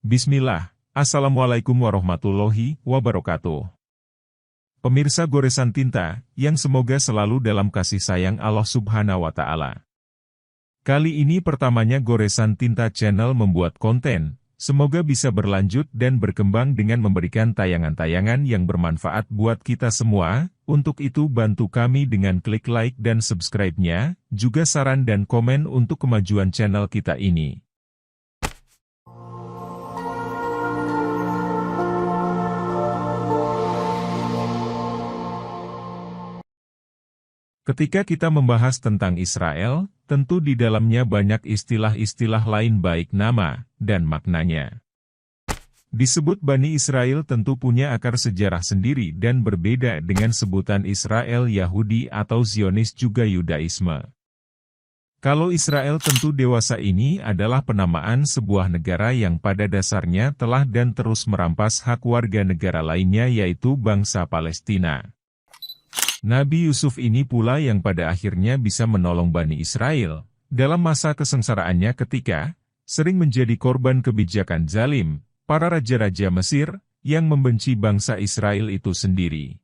Bismillah, Assalamualaikum warahmatullahi wabarakatuh. Pemirsa Goresan Tinta, yang semoga selalu dalam kasih sayang Allah Subhanahu wa Ta'ala. Kali ini pertamanya Goresan Tinta Channel membuat konten, semoga bisa berlanjut dan berkembang dengan memberikan tayangan-tayangan yang bermanfaat buat kita semua. Untuk itu bantu kami dengan klik like dan subscribe-nya, juga saran dan komen untuk kemajuan channel kita ini. Ketika kita membahas tentang Israel, tentu di dalamnya banyak istilah-istilah lain baik nama dan maknanya. Disebut Bani Israel tentu punya akar sejarah sendiri dan berbeda dengan sebutan Israel Yahudi atau Zionis juga Yudaisme. Kalau Israel tentu dewasa ini adalah penamaan sebuah negara yang pada dasarnya telah dan terus merampas hak warga negara lainnya yaitu bangsa Palestina. Nabi Yusuf ini pula yang pada akhirnya bisa menolong Bani Israel dalam masa kesengsaraannya ketika sering menjadi korban kebijakan zalim para raja-raja Mesir yang membenci bangsa Israel itu sendiri.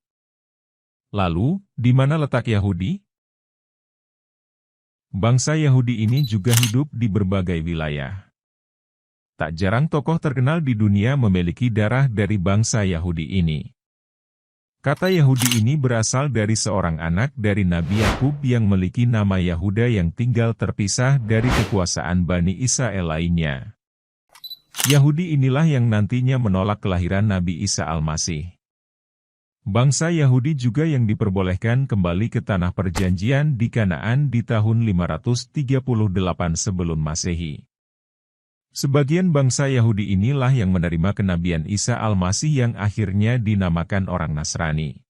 Lalu, di mana letak Yahudi? Bangsa Yahudi ini juga hidup di berbagai wilayah. Tak jarang tokoh terkenal di dunia memiliki darah dari bangsa Yahudi ini. Kata Yahudi ini berasal dari seorang anak dari Nabi Yakub yang memiliki nama Yahuda yang tinggal terpisah dari kekuasaan Bani Israel lainnya. Yahudi inilah yang nantinya menolak kelahiran Nabi Isa Al-Masih. Bangsa Yahudi juga yang diperbolehkan kembali ke tanah perjanjian di Kanaan di tahun 538 sebelum Masehi. Sebagian bangsa Yahudi inilah yang menerima kenabian Isa Al-Masih yang akhirnya dinamakan orang Nasrani.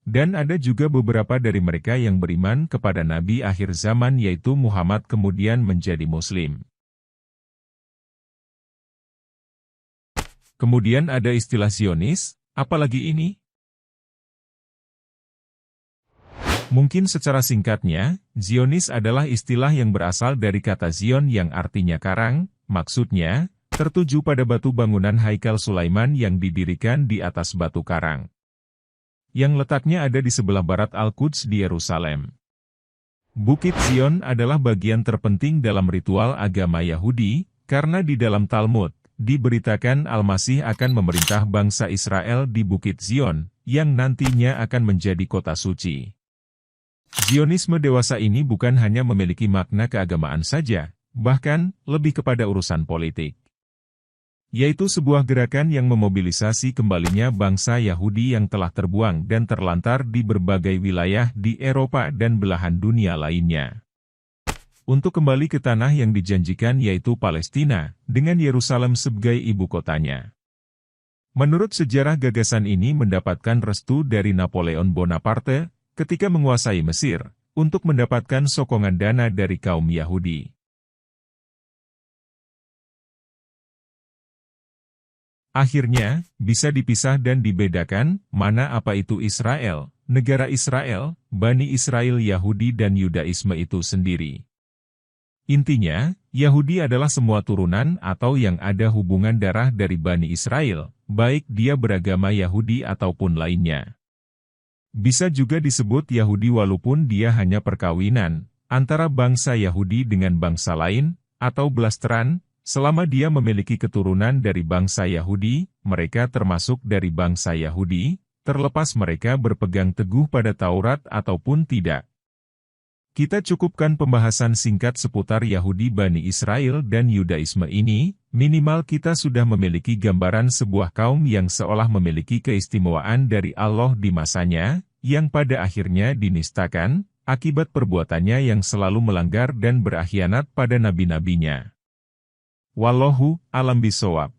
Dan ada juga beberapa dari mereka yang beriman kepada Nabi akhir zaman yaitu Muhammad kemudian menjadi Muslim. Kemudian ada istilah Zionis, apalagi ini? Mungkin secara singkatnya, Zionis adalah istilah yang berasal dari kata Zion yang artinya karang, maksudnya, tertuju pada batu bangunan Haikal Sulaiman yang didirikan di atas batu karang. Yang letaknya ada di sebelah barat Al-Quds di Yerusalem. Bukit Zion adalah bagian terpenting dalam ritual agama Yahudi, karena di dalam Talmud, diberitakan Al-Masih akan memerintah bangsa Israel di Bukit Zion, yang nantinya akan menjadi kota suci. Zionisme dewasa ini bukan hanya memiliki makna keagamaan saja, bahkan lebih kepada urusan politik. Yaitu sebuah gerakan yang memobilisasi kembalinya bangsa Yahudi yang telah terbuang dan terlantar di berbagai wilayah di Eropa dan belahan dunia lainnya. Untuk kembali ke tanah yang dijanjikan yaitu Palestina, dengan Yerusalem sebagai ibu kotanya. Menurut sejarah gagasan ini mendapatkan restu dari Napoleon Bonaparte, ketika menguasai Mesir, untuk mendapatkan sokongan dana dari kaum Yahudi. Akhirnya, bisa dipisah dan dibedakan, mana apa itu Israel, negara Israel, Bani Israel Yahudi dan Yudaisme itu sendiri. Intinya, Yahudi adalah semua turunan atau yang ada hubungan darah dari Bani Israel, baik dia beragama Yahudi ataupun lainnya. Bisa juga disebut Yahudi walaupun dia hanya perkawinan antara bangsa Yahudi dengan bangsa lain, atau blasteran, selama dia memiliki keturunan dari bangsa Yahudi, mereka termasuk dari bangsa Yahudi, terlepas mereka berpegang teguh pada Taurat ataupun tidak. Kita cukupkan pembahasan singkat seputar Yahudi Bani Israel dan Yudaisme ini, minimal kita sudah memiliki gambaran sebuah kaum yang seolah memiliki keistimewaan dari Allah di masanya, yang pada akhirnya dinistakan, akibat perbuatannya yang selalu melanggar dan berkhianat pada nabi-nabinya. Wallahu a'lam bishawab.